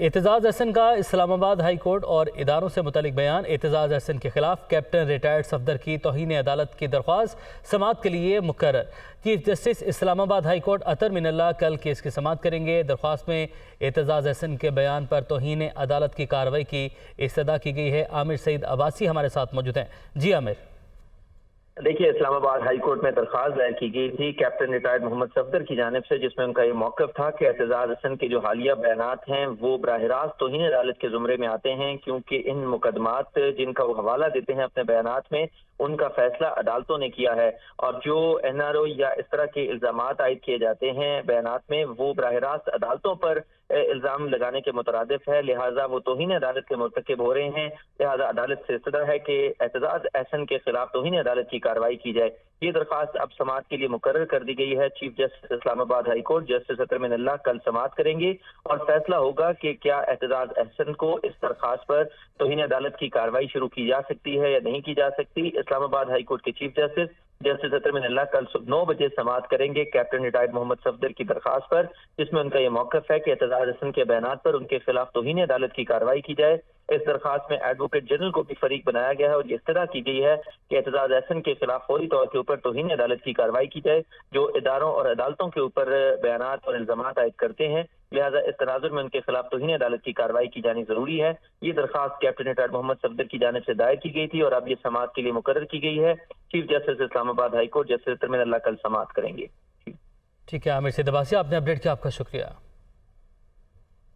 اعتزاز احسن کا اسلام آباد high court اور اداروں سے متعلق بیان۔ اعتزاز احسن کے خلاف کیپٹن ریٹائرڈ صفدر کی توہین عدالت کی درخواست سماعت کے لیے مقرر۔ چیف جسٹس اسلام آباد ہائی کورٹ اطہر من اللہ کل کیس کی سماعت کریں گے۔ درخواست میں اعتزاز احسن کے بیان پر توہین عدالت کی کارروائی کی استدعا کی گئی ہے۔ عامر سعید عباسی ہمارے ساتھ موجود ہیں۔ جی عامر۔ دیکھیے، اسلام آباد ہائی کورٹ میں درخواست دائر کی گئی تھی کیپٹن ریٹائرڈ محمد صفدر کی جانب سے، جس میں ان کا یہ موقف تھا کہ اعتزاز احسن کے جو حالیہ بیانات ہیں وہ براہ راست توہین عدالت کے زمرے میں آتے ہیں، کیونکہ ان مقدمات جن کا وہ حوالہ دیتے ہیں اپنے بیانات میں، ان کا فیصلہ عدالتوں نے کیا ہے، اور جو این آر او یا اس طرح کے الزامات عائد کیے جاتے ہیں بیانات میں، وہ براہ راست عدالتوں پر الزام لگانے کے مترادف ہے، لہٰذا وہ توہین عدالت کے مرتکب ہو رہے ہیں۔ لہٰذا عدالت سے استدعا ہے کہ اعتزاز احسن کے خلاف توہین عدالت کی کارروائی کی جائے۔ یہ درخواست اب سماعت کے لیے مقرر کر دی گئی ہے۔ چیف جسٹس اسلام آباد ہائی کورٹ جسٹس اطہر من اللہ کل سماعت کریں گے اور فیصلہ ہوگا کہ کیا اعتزاز احسن کو اس درخواست پر توہین عدالت کی کارروائی شروع کی جا سکتی ہے یا نہیں کی جا سکتی۔ اسلام آباد ہائی کورٹ کے چیف جسٹس جسٹس اطہر من اللہ کل صبح 9 بجے سماعت کریں گے کیپٹن ریٹائرڈ محمد صفدر کی درخواست پر، جس میں ان کا یہ موقف ہے کہ اعتزاز احسن کے بیانات پر ان کے خلاف توہین عدالت کی کارروائی کی جائے۔ اس درخواست میں ایڈوکیٹ جنرل کو بھی فریق بنایا گیا ہے اور یہ استدعا کی گئی ہے کہ اعتزاز احسن کے خلاف فوری طور کے اوپر توہین عدالت کی کارروائی کی جائے، جو اداروں اور عدالتوں کے اوپر بیانات اور الزامات عائد کرتے ہیں۔ لہٰذا اس تناظر میں ان کے خلاف توہین عدالت کی کارروائی کی جانی ضروری ہے۔ یہ درخواست کیپٹن ریٹائرڈ محمد صفدر کی جانب سے دائر کی گئی تھی اور اب یہ سماعت کے لیے مقرر کی گئی ہے۔ چیف جسٹس اسلام آباد ہائی کورٹ جسٹس اطہر من اللہ کل سماعت کریں گے۔ ٹھیک ہے عامر سعید عباسی، آپ نے اپڈیٹ کیا، آپ کا شکریہ۔